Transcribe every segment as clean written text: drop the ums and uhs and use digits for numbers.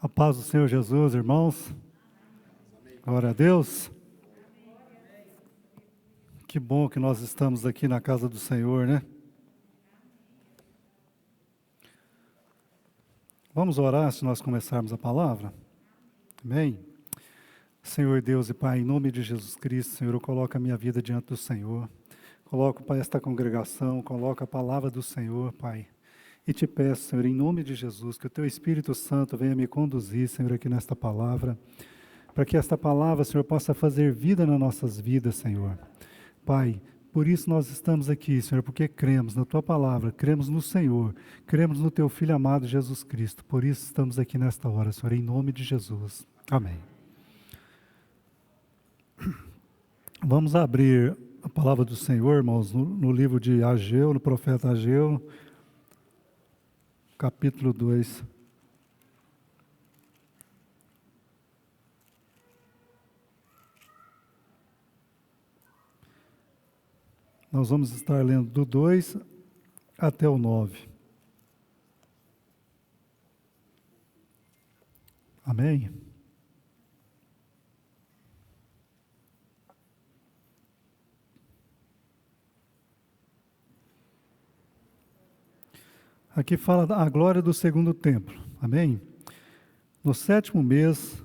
A paz do Senhor Jesus, irmãos. Glória a Deus. Que bom que nós estamos aqui na casa do Senhor, né? Vamos orar se nós começarmos a palavra? Amém? Senhor Deus e Pai, em nome de Jesus Cristo, Senhor, eu coloco a minha vida diante do Senhor. Coloco para esta congregação, coloco a palavra do Senhor, Pai. E te peço, Senhor, em nome de Jesus, que o Teu Espírito Santo venha me conduzir, Senhor, aqui nesta palavra, para que esta palavra, Senhor, possa fazer vida nas nossas vidas, Senhor. Pai, por isso nós estamos aqui, Senhor, porque cremos na Tua palavra, cremos no Senhor, cremos no Teu Filho amado Jesus Cristo. Por isso estamos aqui nesta hora, Senhor, em nome de Jesus. Amém. Vamos abrir a palavra do Senhor, irmãos, no livro de Ageu, no profeta Ageu, capítulo 2. Nós vamos estar lendo do 2 até o 9. Amém? Aqui fala a glória do segundo templo. Amém? No 7º mês,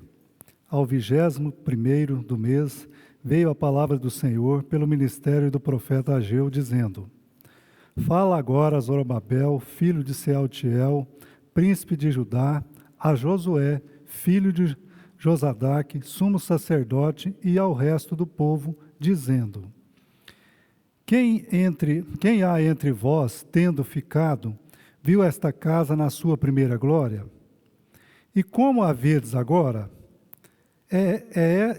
ao 21º do mês, veio a palavra do Senhor pelo ministério do profeta Ageu, dizendo: Fala agora a Zorobabel, filho de Sealtiel, príncipe de Judá, a Josué, filho de Josadaque, sumo sacerdote, e ao resto do povo, dizendo: Quem há entre vós, tendo ficado, viu esta casa na sua primeira glória? E como a vedes agora?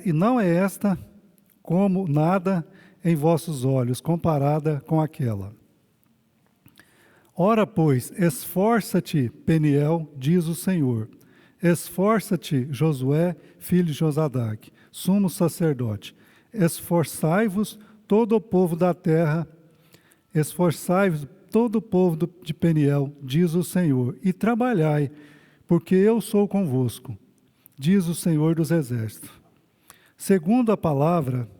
E não é esta como nada em vossos olhos, comparada com aquela. Ora, pois, esforça-te, Peniel, diz o Senhor. Esforça-te, Josué, filho de Josadaque, sumo sacerdote. Esforçai-vos, todo o povo da terra, esforçai-vos, todo o povo de Peniel, diz o Senhor, e trabalhai, porque eu sou convosco, diz o Senhor dos Exércitos. Segundo a palavra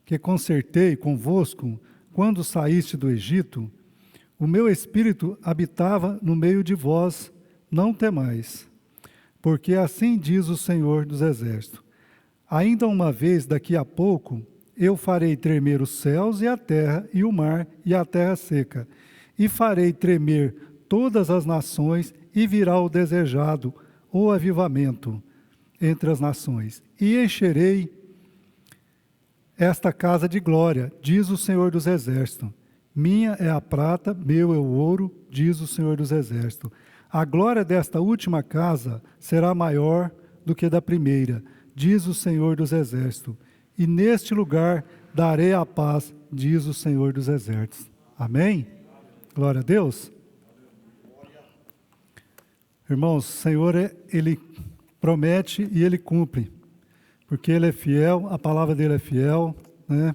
que concertei convosco, quando saíste do Egito, o meu espírito habitava no meio de vós, não temais, porque assim diz o Senhor dos Exércitos. Ainda uma vez, daqui a pouco, eu farei tremer os céus e a terra, e o mar e a terra seca, e farei tremer todas as nações, e virá o desejado, o avivamento entre as nações, e encherei esta casa de glória, diz o Senhor dos Exércitos. Minha é a prata, meu é o ouro, diz o Senhor dos Exércitos. A glória desta última casa será maior do que da primeira, diz o Senhor dos Exércitos. E neste lugar darei a paz, diz o Senhor dos Exércitos. Amém? Glória a Deus. Irmãos, o Senhor, Ele promete e Ele cumpre, porque Ele é fiel, a palavra dEle é fiel, né?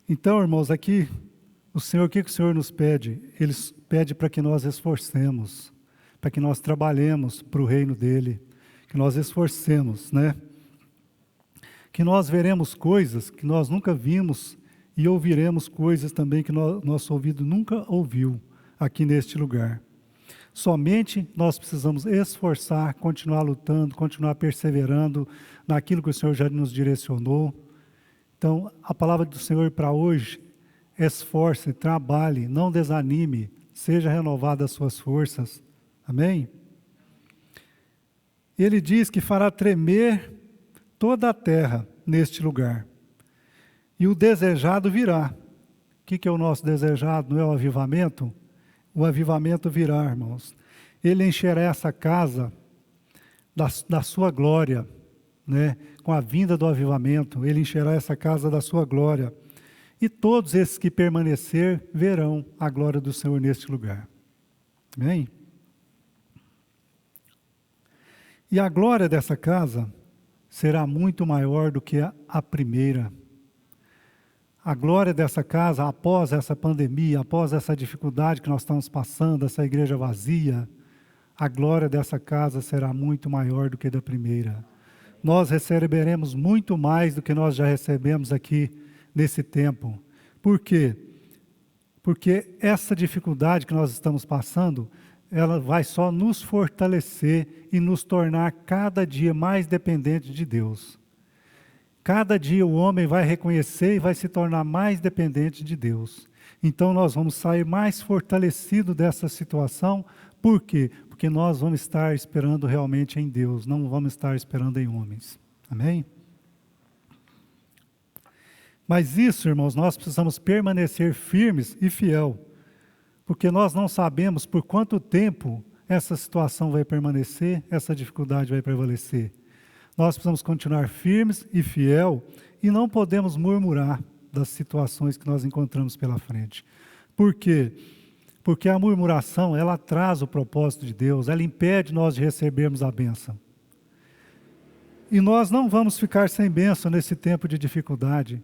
Então, irmãos, aqui, o que o Senhor nos pede? Ele pede para que nós esforcemos, para que nós trabalhemos para o reino dEle, que nós esforcemos, né? Que nós veremos coisas que nós nunca vimos e ouviremos coisas também que nosso ouvido nunca ouviu aqui neste lugar. Somente nós precisamos esforçar, continuar lutando, continuar perseverando naquilo que o Senhor já nos direcionou. Então, a palavra do Senhor para hoje: esforce, trabalhe, não desanime, seja renovada as suas forças. Amém? Ele diz que fará tremer toda a terra neste lugar. E o desejado virá. O que é o nosso desejado? Não é o avivamento? O avivamento virá, irmãos. Ele encherá essa casa da sua glória, né? Com a vinda do avivamento, Ele encherá essa casa da sua glória. E todos esses que permanecer verão a glória do Senhor neste lugar. Amém? E a glória dessa casa será muito maior do que a primeira. A glória dessa casa, após essa pandemia, após essa dificuldade que nós estamos passando, essa igreja vazia, a glória dessa casa será muito maior do que da primeira. Nós receberemos muito mais do que nós já recebemos aqui nesse tempo. Por quê? Porque essa dificuldade que nós estamos passando, ela vai só nos fortalecer e nos tornar cada dia mais dependentes de Deus. Cada dia o homem vai reconhecer e vai se tornar mais dependente de Deus. Então nós vamos sair mais fortalecidos dessa situação. Por quê? Porque nós vamos estar esperando realmente em Deus, não vamos estar esperando em homens. Amém? Mas isso, irmãos, nós precisamos permanecer firmes e fiel, porque nós não sabemos por quanto tempo essa situação vai permanecer, essa dificuldade vai prevalecer. Nós precisamos continuar firmes e fiel e não podemos murmurar das situações que nós encontramos pela frente. Por quê? Porque a murmuração, ela atrasa o propósito de Deus, ela impede nós de recebermos a bênção. E nós não vamos ficar sem bênção nesse tempo de dificuldade,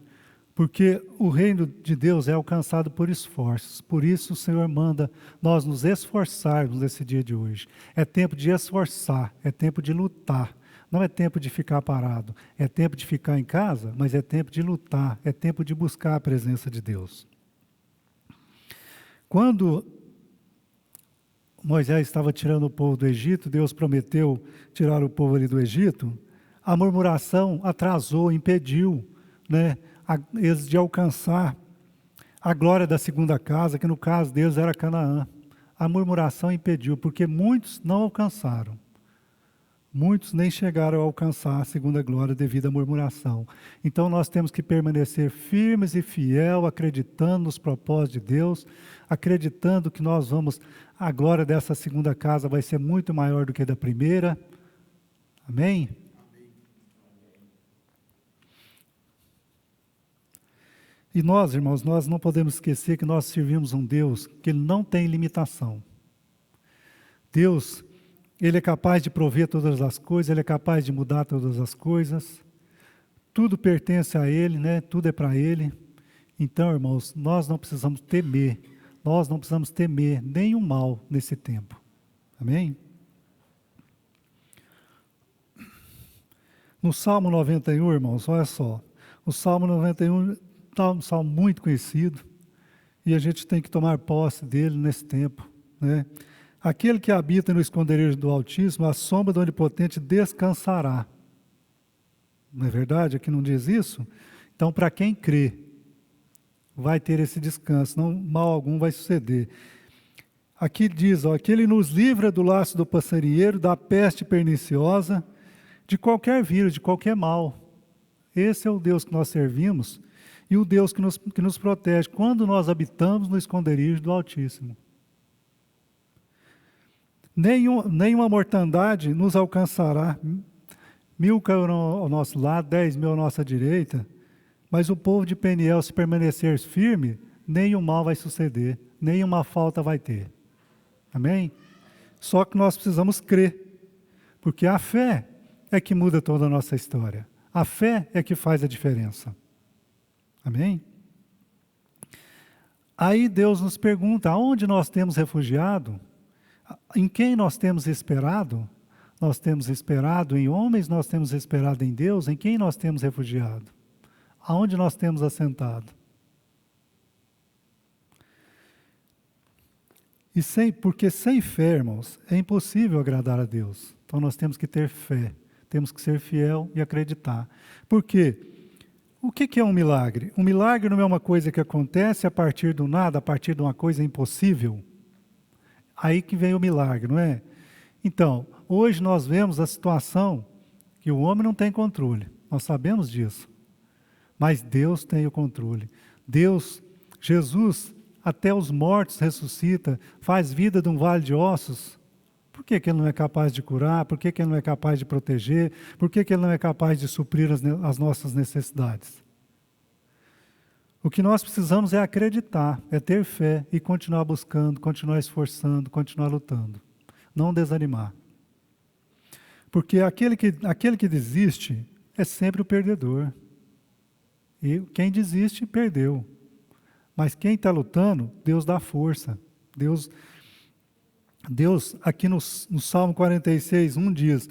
porque o reino de Deus é alcançado por esforços. Por isso o Senhor manda nós nos esforçarmos nesse dia de hoje. É tempo de esforçar, é tempo de lutar. Não é tempo de ficar parado, é tempo de ficar em casa, mas é tempo de lutar, é tempo de buscar a presença de Deus. Quando Moisés estava tirando o povo do Egito, Deus prometeu tirar o povo ali do Egito, a murmuração atrasou, impediu, eles de alcançar a glória da segunda casa, que no caso deles era Canaã. A murmuração impediu, porque muitos não alcançaram. Muitos nem chegaram a alcançar a segunda glória devido à murmuração. Então nós temos que permanecer firmes e fiel, acreditando nos propósitos de Deus, acreditando que a glória dessa segunda casa vai ser muito maior do que a da primeira. Amém? E nós, irmãos, nós não podemos esquecer que nós servimos um Deus que Ele não tem limitação. Deus, Ele é capaz de prover todas as coisas, Ele é capaz de mudar todas as coisas. Tudo pertence a Ele, Tudo é para Ele. Então, irmãos, nós não precisamos temer nenhum mal nesse tempo. Amém? No Salmo 91, irmãos, olha só. O Salmo 91 é um salmo muito conhecido e a gente tem que tomar posse dele nesse tempo, Aquele que habita no esconderijo do Altíssimo, a sombra do Onipotente descansará. Não é verdade? Aqui não diz isso? Então, para quem crê, vai ter esse descanso, não, mal algum vai suceder. Aqui diz, que Ele nos livra do laço do passarinheiro, da peste perniciosa, de qualquer vírus, de qualquer mal. Esse é o Deus que nós servimos e o Deus que nos protege quando nós habitamos no esconderijo do Altíssimo. Nenhuma mortandade nos alcançará. 1000 cairão ao nosso lado, 10.000 à nossa direita, mas o povo de Peniel, se permanecer firme, nenhum mal vai suceder, nenhuma falta vai ter. Amém? Só que nós precisamos crer, porque a fé é que muda toda a nossa história. A fé é que faz a diferença. Amém? Aí Deus nos pergunta, aonde nós temos refugiado? Em quem nós temos esperado? Nós temos esperado em homens, nós temos esperado em Deus, em quem nós temos refugiado? Aonde nós temos assentado? Porque sem fé, irmãos, é impossível agradar a Deus. Então nós temos que ter fé, temos que ser fiel e acreditar. Por quê? O que é um milagre? Um milagre não é uma coisa que acontece a partir do nada, a partir de uma coisa impossível. Aí que vem o milagre, não é? Então, hoje nós vemos a situação que o homem não tem controle. Nós sabemos disso. Mas Deus tem o controle. Jesus, até os mortos ressuscita, faz vida de um vale de ossos. Por que Ele não é capaz de curar? Por que Ele não é capaz de proteger? Por que Ele não é capaz de suprir as nossas necessidades? O que nós precisamos é acreditar, é ter fé e continuar buscando, continuar esforçando, continuar lutando. Não desanimar. Porque aquele que desiste é sempre o perdedor. E quem desiste, perdeu. Mas quem está lutando, Deus dá força. Deus, aqui no Salmo 46, diz: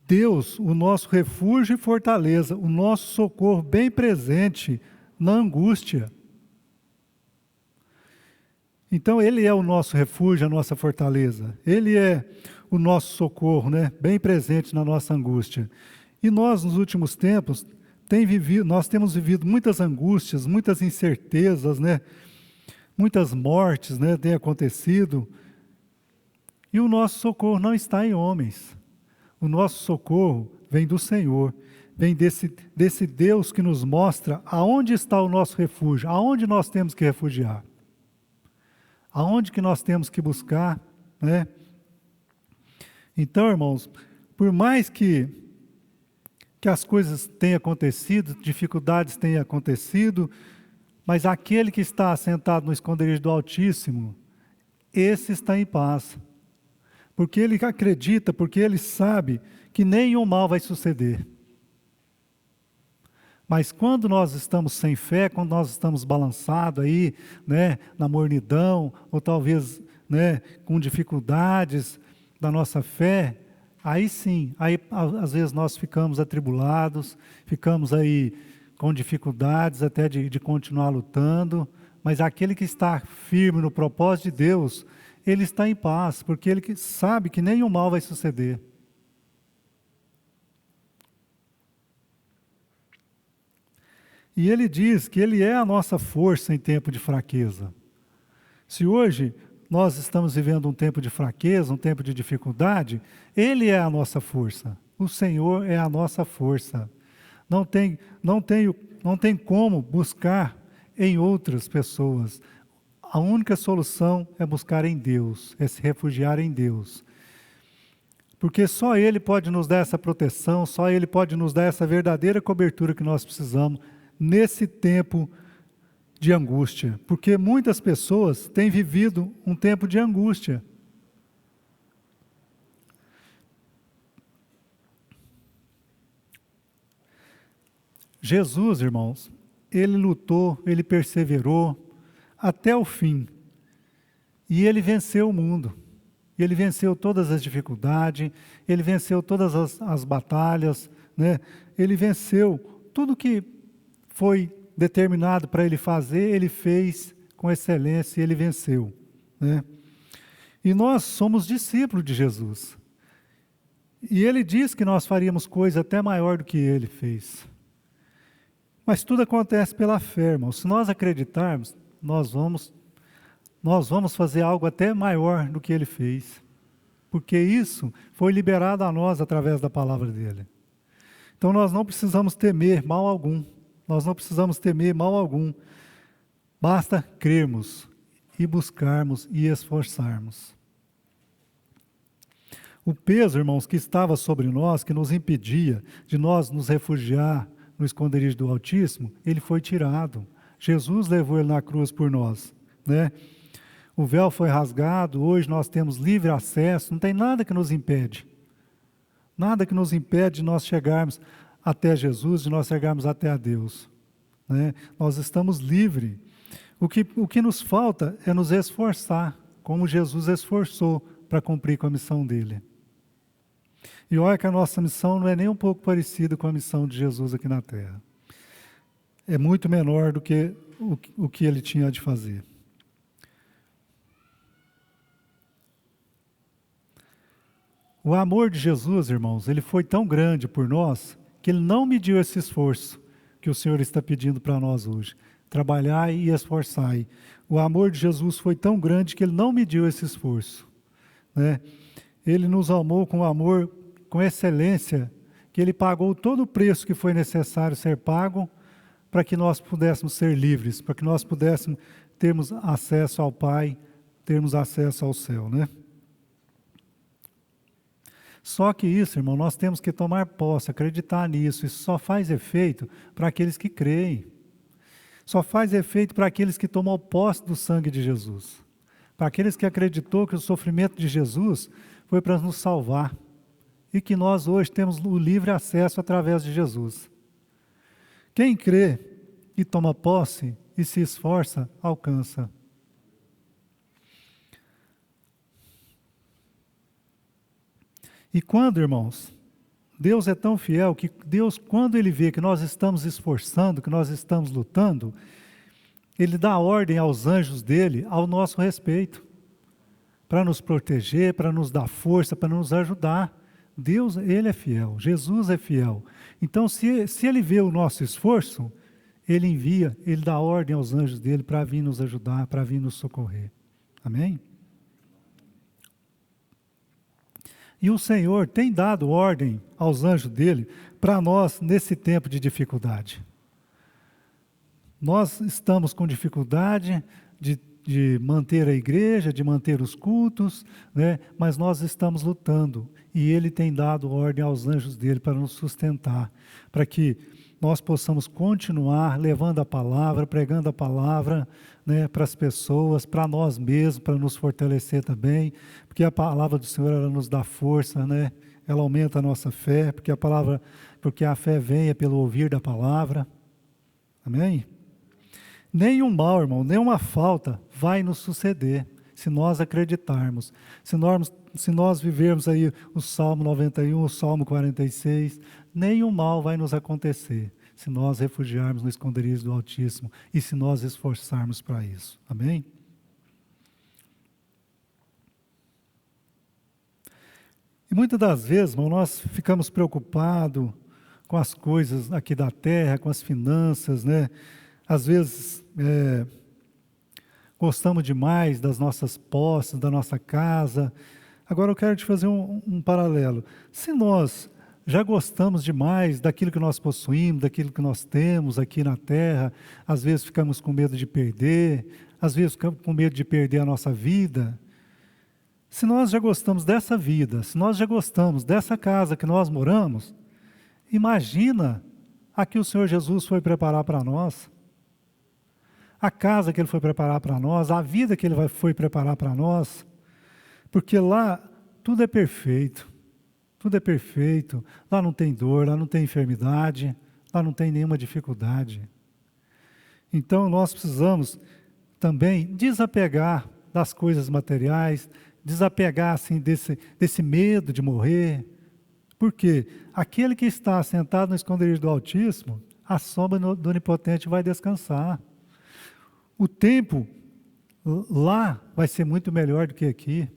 Deus, o nosso refúgio e fortaleza, o nosso socorro bem presente na angústia. Então, Ele é o nosso refúgio, a nossa fortaleza. Ele é o nosso socorro, né? Bem presente na nossa angústia. E nós, nos últimos tempos, nós temos vivido muitas angústias, muitas incertezas, né? Muitas mortes, né? Têm acontecido. E o nosso socorro não está em homens. O nosso socorro vem do Senhor. Vem desse Deus que nos mostra aonde está o nosso refúgio, aonde nós temos que refugiar. Aonde que nós temos que buscar, né? Então, irmãos, por mais que as coisas tenham acontecido, dificuldades tenham acontecido, mas aquele que está sentado no esconderijo do Altíssimo, esse está em paz. Porque ele acredita, porque ele sabe que nenhum mal vai suceder. Mas quando nós estamos sem fé, quando nós estamos balançados aí, né, na mornidão, ou talvez, né, com dificuldades da nossa fé, aí sim, aí às vezes nós ficamos atribulados, ficamos aí com dificuldades até de continuar lutando, mas aquele que está firme no propósito de Deus, ele está em paz, porque ele sabe que nenhum mal vai suceder. E ele diz que ele é a nossa força em tempo de fraqueza. Se hoje nós estamos vivendo um tempo de fraqueza, um tempo de dificuldade, ele é a nossa força. O Senhor é a nossa força. Não tem como buscar em outras pessoas. A única solução é buscar em Deus, é se refugiar em Deus. Porque só Ele pode nos dar essa proteção, só Ele pode nos dar essa verdadeira cobertura que nós precisamos nesse tempo de angústia. Porque muitas pessoas têm vivido um tempo de angústia. Jesus, irmãos, Ele lutou, Ele perseverou até o fim. E Ele venceu o mundo. Ele venceu todas as dificuldades, Ele venceu todas as batalhas, né? Ele venceu tudo que foi determinado para Ele fazer, Ele fez com excelência e Ele venceu, né? E nós somos discípulos de Jesus. E Ele diz que nós faríamos coisa até maior do que Ele fez. Mas tudo acontece pela fé, irmão. Se nós acreditarmos, nós vamos fazer algo até maior do que Ele fez. Porque isso foi liberado a nós através da palavra dEle. Então nós não precisamos temer mal algum. Nós não precisamos temer mal algum. Basta crermos e buscarmos e esforçarmos. O peso, irmãos, que estava sobre nós, que nos impedia de nós nos refugiar no esconderijo do Altíssimo, ele foi tirado. Jesus levou ele na cruz por nós, né? O véu foi rasgado, hoje nós temos livre acesso, não tem nada que nos impede. Nada que nos impede de nós chegarmos até Jesus, de nós chegarmos até a Deus, né? Nós estamos livres. O que nos falta é nos esforçar, como Jesus esforçou para cumprir com a missão dele. E olha que a nossa missão não é nem um pouco parecida com a missão de Jesus aqui na Terra. É muito menor do que o que ele tinha de fazer. O amor de Jesus, irmãos, ele foi tão grande por nós, que ele não mediu esse esforço que o Senhor está pedindo para nós hoje. Trabalhai e esforçai. O amor de Jesus foi tão grande que ele não mediu esse esforço, né? Ele nos amou com amor, com excelência, que ele pagou todo o preço que foi necessário ser pago para que nós pudéssemos ser livres, para que nós pudéssemos termos acesso ao Pai, termos acesso ao céu, né? Só que isso, irmão, nós temos que tomar posse, acreditar nisso. Isso só faz efeito para aqueles que creem. Só faz efeito para aqueles que tomam posse do sangue de Jesus. Para aqueles que acreditou que o sofrimento de Jesus foi para nos salvar. E que nós hoje temos o livre acesso através de Jesus. Quem crê e toma posse e se esforça, alcança. E quando, irmãos, Deus é tão fiel que Deus, quando Ele vê que nós estamos esforçando, que nós estamos lutando, Ele dá ordem aos anjos dele ao nosso respeito, para nos proteger, para nos dar força, para nos ajudar. Deus, Ele é fiel, Jesus é fiel. Então, se Ele vê o nosso esforço, Ele envia, Ele dá ordem aos anjos dele para vir nos ajudar, para vir nos socorrer. Amém? E o Senhor tem dado ordem aos anjos dele para nós nesse tempo de dificuldade. Nós estamos com dificuldade de manter a igreja, de manter os cultos, né? Mas nós estamos lutando. E Ele tem dado ordem aos anjos dele para nos sustentar, para que nós possamos continuar levando a palavra, pregando a palavra, né, para as pessoas, para nós mesmos, para nos fortalecer também, porque a palavra do Senhor, ela nos dá força, né? Ela aumenta a nossa fé, porque a fé vem pelo ouvir da palavra. Amém? Nenhum mal, irmão, nenhuma falta vai nos suceder, se nós acreditarmos. Se nós vivermos aí o Salmo 91, o Salmo 46, nenhum mal vai nos acontecer, se nós refugiarmos no esconderijo do Altíssimo e se nós esforçarmos para isso. Amém? E muitas das vezes, irmão, nós ficamos preocupados com as coisas aqui da terra, com as finanças, né? Às vezes, gostamos demais das nossas posses, da nossa casa. Agora eu quero te fazer um paralelo. Se nós já gostamos demais daquilo que nós possuímos, daquilo que nós temos aqui na terra, às vezes ficamos com medo de perder, às vezes ficamos com medo de perder a nossa vida. Se nós já gostamos dessa vida, se nós já gostamos dessa casa que nós moramos, imagina a que o Senhor Jesus foi preparar para nós. A casa que Ele foi preparar para nós, a vida que Ele foi preparar para nós, porque lá tudo é perfeito, lá não tem dor, lá não tem enfermidade, lá não tem nenhuma dificuldade. Então nós precisamos também desapegar das coisas materiais, desapegar assim, desse medo de morrer, porque aquele que está sentado no esconderijo do Altíssimo, a sombra do Onipotente vai descansar. O tempo lá vai ser muito melhor do que aqui.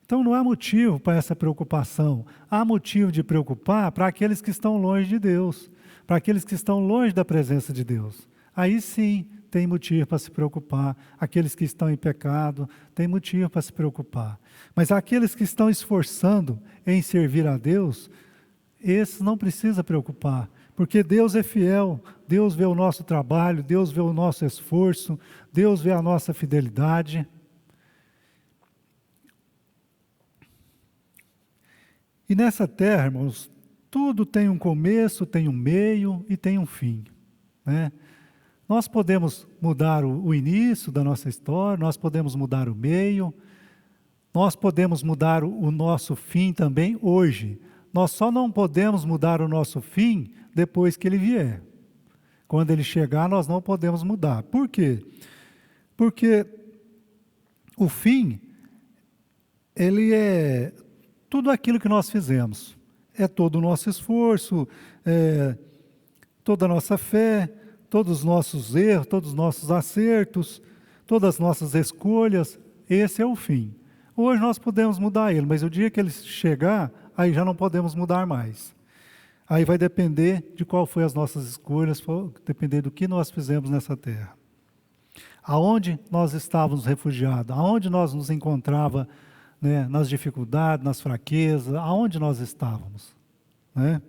Então não há motivo para essa preocupação. Há motivo de preocupar para aqueles que estão longe de Deus, para aqueles que estão longe da presença de Deus. Aí sim tem motivo para se preocupar. Aqueles que estão em pecado têm motivo para se preocupar. Mas aqueles que estão esforçando em servir a Deus, esses não precisam preocupar. Porque Deus é fiel, Deus vê o nosso trabalho, Deus vê o nosso esforço, Deus vê a nossa fidelidade. E nessa terra, irmãos, tudo tem um começo, tem um meio e tem um fim, né? Nós podemos mudar o início da nossa história, nós podemos mudar o meio, nós podemos mudar o nosso fim também hoje. Nós só não podemos mudar o nosso fim depois que Ele vier. Quando Ele chegar, nós não podemos mudar. Por quê? Porque o fim, ele é tudo aquilo que nós fizemos. É todo o nosso esforço, toda a nossa fé, todos os nossos erros, todos os nossos acertos, todas as nossas escolhas. Esse é o fim. Hoje nós podemos mudar ele, mas o dia que ele chegar, aí já não podemos mudar mais. Aí vai depender de qual foi as nossas escolhas, vai depender do que nós fizemos nessa terra. Aonde nós estávamos refugiados, aonde nós nos encontrava, né, nas dificuldades, nas fraquezas, aonde nós estávamos, né?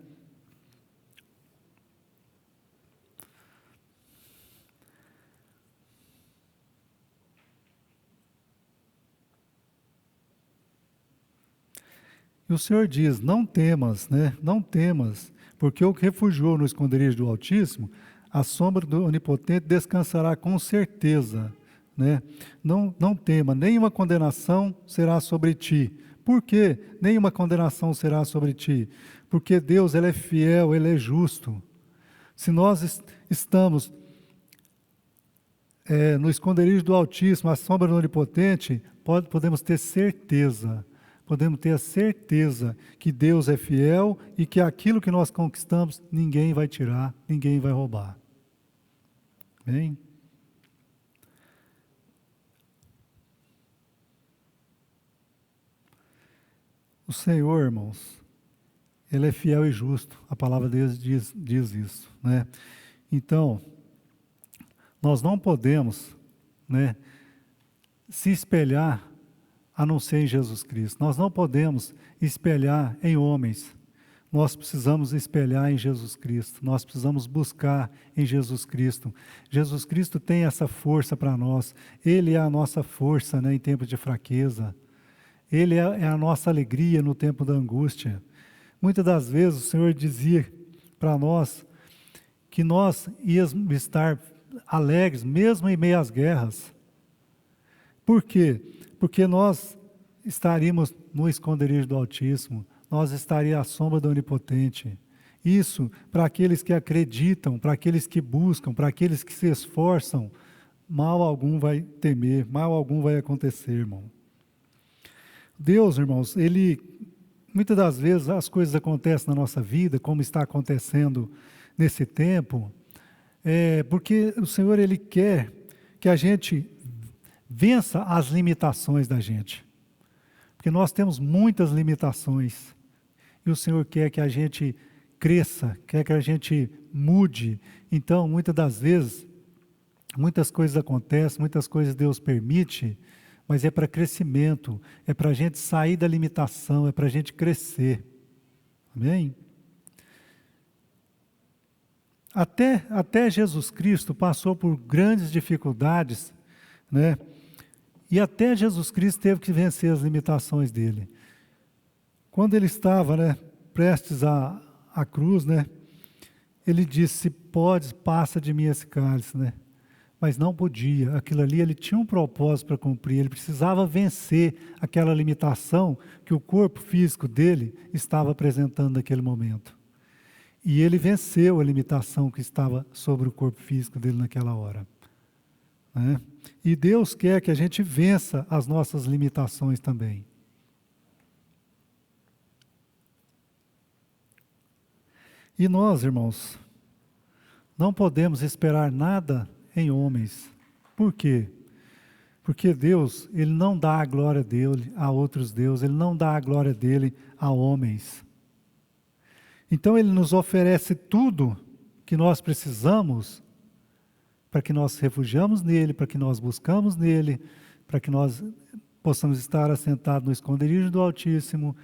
E o Senhor diz, não temas, né? Não temas, porque o que refugiou no esconderijo do Altíssimo, a sombra do Onipotente descansará com certeza, né? Não tema, nenhuma condenação será sobre ti. Por quê? Nenhuma condenação será sobre ti. Porque Deus, Ele é fiel, Ele é justo. Se nós estamos no esconderijo do Altíssimo, a sombra do Onipotente, podemos ter certeza. podemos ter a certeza que Deus é fiel e que aquilo que nós conquistamos, ninguém vai tirar, ninguém vai roubar. Amém? O Senhor, irmãos, Ele é fiel e justo. A palavra de Deus diz isso, né? Então, nós não podemos, né, se espelhar a não ser em Jesus Cristo. Nós não podemos espelhar em homens. Nós precisamos espelhar em Jesus Cristo. Nós precisamos buscar em Jesus Cristo. Jesus Cristo tem essa força para nós. Ele é a nossa força, né, em tempos de fraqueza. Ele é a nossa alegria no tempo da angústia. Muitas das vezes o Senhor dizia para nós que nós íamos estar alegres, mesmo em meio às guerras. Por quê? Porque nós estaríamos no esconderijo do Altíssimo, nós estaríamos à sombra do Onipotente. Isso, para aqueles que acreditam, para aqueles que buscam, para aqueles que se esforçam, mal algum vai temer, mal algum vai acontecer, irmão. Deus, irmãos, Ele, muitas das vezes as coisas acontecem na nossa vida, como está acontecendo nesse tempo, porque o Senhor, Ele quer que a gente vença as limitações da gente. Porque nós temos muitas limitações. E o Senhor quer que a gente cresça, quer que a gente mude. Então, muitas das vezes, muitas coisas acontecem, muitas coisas Deus permite, mas é para crescimento, é para a gente sair da limitação, é para a gente crescer. Amém? Até Jesus Cristo passou por grandes dificuldades, né? E até Jesus Cristo teve que vencer as limitações dele. Quando ele estava, né, prestes à cruz, né, ele disse: se podes, passa de mim esse cálice, né? Mas não podia, aquilo ali ele tinha um propósito para cumprir, ele precisava vencer aquela limitação que o corpo físico dele estava apresentando naquele momento. E ele venceu a limitação que estava sobre o corpo físico dele naquela hora. Né? E Deus quer que a gente vença as nossas limitações também. E nós, irmãos, não podemos esperar nada em homens. Por quê? Porque Deus, Ele não dá a glória dele a outros deuses, Ele não dá a glória dele a homens. Então Ele nos oferece tudo que nós precisamos para que nós refugiamos nele, para que nós buscamos nele, para que nós possamos estar assentados no esconderijo do Altíssimo,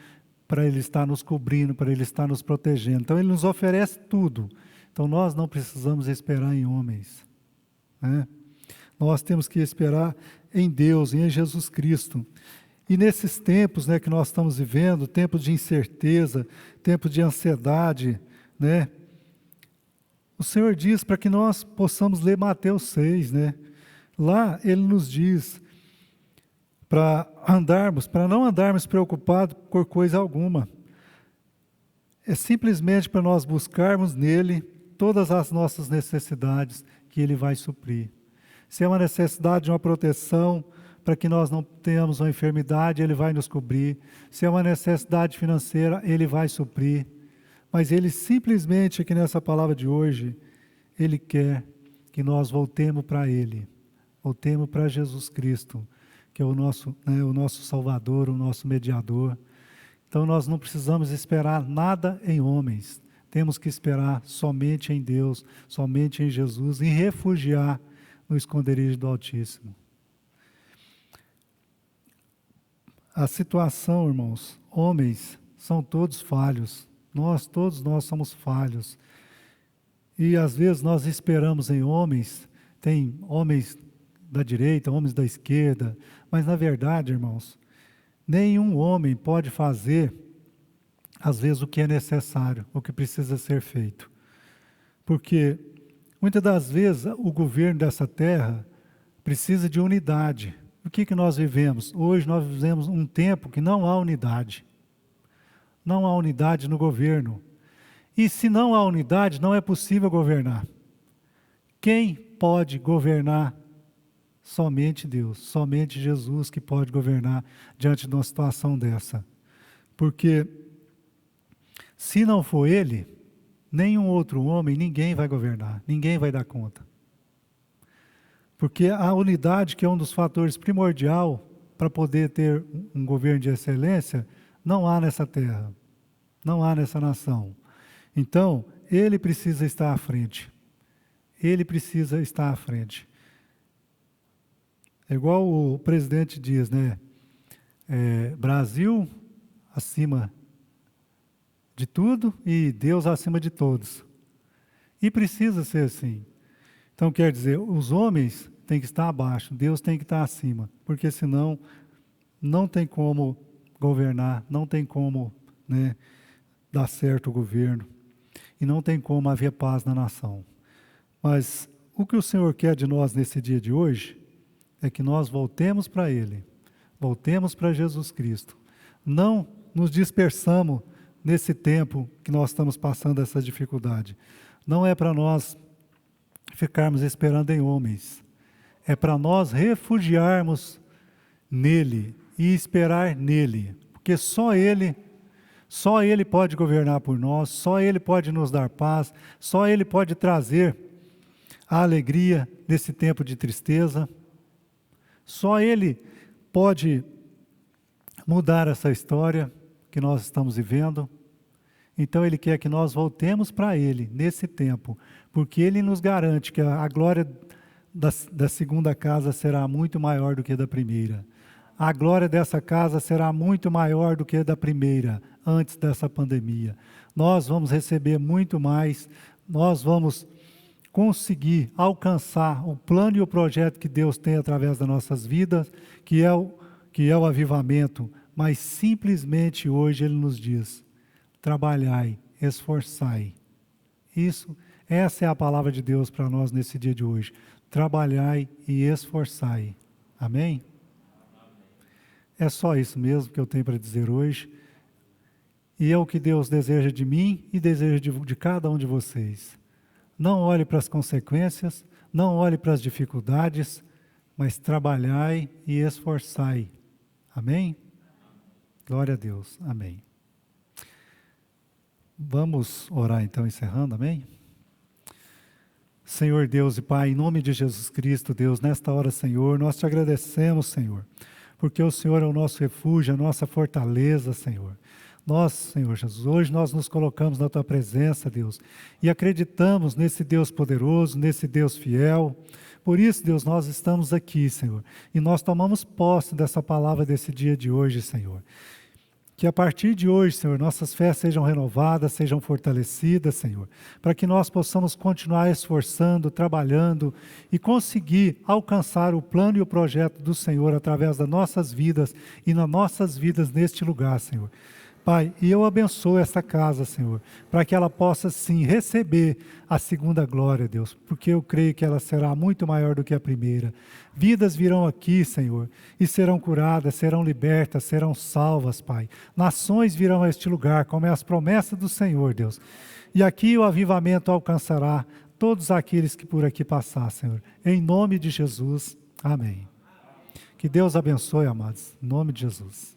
para Ele estar nos cobrindo, para Ele estar nos protegendo. Então Ele nos oferece tudo. Então nós não precisamos esperar em homens. Né? Nós temos que esperar em Deus, em Jesus Cristo. E nesses tempos, né, que nós estamos vivendo, tempos de incerteza, tempos de ansiedade, né, o Senhor diz para que nós possamos ler Mateus 6, né? Lá Ele nos diz para não andarmos preocupados por coisa alguma. É simplesmente para nós buscarmos nele todas as nossas necessidades que Ele vai suprir. Se é uma necessidade de uma proteção, para que nós não tenhamos uma enfermidade, Ele vai nos cobrir. Se é uma necessidade financeira, Ele vai suprir. Mas Ele simplesmente, aqui nessa palavra de hoje, Ele quer que nós voltemos para Ele. Voltemos para Jesus Cristo, que é o nosso Salvador, o nosso mediador. Então nós não precisamos esperar nada em homens. Temos que esperar somente em Deus, somente em Jesus, e refugiar no esconderijo do Altíssimo. A situação, irmãos, homens são todos falhos. Todos nós somos falhos. E às vezes nós esperamos em homens, tem homens da direita, homens da esquerda, mas na verdade, irmãos, nenhum homem pode fazer, às vezes, o que é necessário, o que precisa ser feito. Porque muitas das vezes o governo dessa terra precisa de unidade. O que nós vivemos? Hoje nós vivemos um tempo que não há unidade. Não há unidade no governo. E se não há unidade, não é possível governar. Quem pode governar? Somente Deus, somente Jesus que pode governar diante de uma situação dessa. Porque se não for ele, nenhum outro homem, ninguém vai governar, ninguém vai dar conta. Porque a unidade, que é um dos fatores primordial para poder ter um governo de excelência, não há nessa terra, não há nessa nação. Então, ele precisa estar à frente. Ele precisa estar à frente. É igual o presidente diz, né? Brasil acima de tudo e Deus acima de todos. E precisa ser assim. Então, quer dizer, os homens têm que estar abaixo, Deus tem que estar acima, porque senão não tem como governar, não tem como, né, dar certo o governo, e não tem como haver paz na nação. Mas o que o Senhor quer de nós nesse dia de hoje é que nós voltemos para Ele, voltemos para Jesus Cristo. Não nos dispersamos nesse tempo que nós estamos passando essa dificuldade. Não é para nós ficarmos esperando em homens. É para nós refugiarmos nele e esperar nele. Porque só Ele pode governar por nós, só Ele pode nos dar paz, só Ele pode trazer a alegria nesse tempo de tristeza. Só Ele pode mudar essa história que nós estamos vivendo. Então Ele quer que nós voltemos para Ele nesse tempo, porque Ele nos garante que a glória da segunda casa será muito maior do que a da primeira. A glória dessa casa será muito maior do que a da primeira, antes dessa pandemia. Nós vamos receber muito mais, nós vamos conseguir alcançar o plano e o projeto que Deus tem através das nossas vidas, que é o avivamento, mas simplesmente hoje Ele nos diz: trabalhai, esforçai. Essa é a palavra de Deus para nós nesse dia de hoje. Trabalhai e esforçai. Amém? É só isso mesmo que eu tenho para dizer hoje. E é o que Deus deseja de mim e deseja de cada um de vocês. Não olhe para as consequências, não olhe para as dificuldades, mas trabalhai e esforçai. Amém? Glória a Deus. Amém. Vamos orar então, encerrando, amém? Senhor Deus e Pai, em nome de Jesus Cristo, Deus, nesta hora, Senhor, nós te agradecemos, Senhor, porque o Senhor é o nosso refúgio, a nossa fortaleza, Senhor. Nós, Senhor Jesus, hoje nós nos colocamos na Tua presença, Deus, e acreditamos nesse Deus poderoso, nesse Deus fiel. Por isso, Deus, nós estamos aqui, Senhor, e nós tomamos posse dessa palavra desse dia de hoje, Senhor. Que a partir de hoje, Senhor, nossas fés sejam renovadas, sejam fortalecidas, Senhor, para que nós possamos continuar esforçando, trabalhando e conseguir alcançar o plano e o projeto do Senhor através das nossas vidas e nas nossas vidas neste lugar, Senhor. Pai, e eu abençoo essa casa, Senhor, para que ela possa, sim, receber a segunda glória, Deus, porque eu creio que ela será muito maior do que a primeira. Vidas virão aqui, Senhor, e serão curadas, serão libertas, serão salvas, Pai. Nações virão a este lugar, como é as promessas do Senhor, Deus. E aqui o avivamento alcançará todos aqueles que por aqui passar, Senhor. Em nome de Jesus, amém. Que Deus abençoe, amados, em nome de Jesus.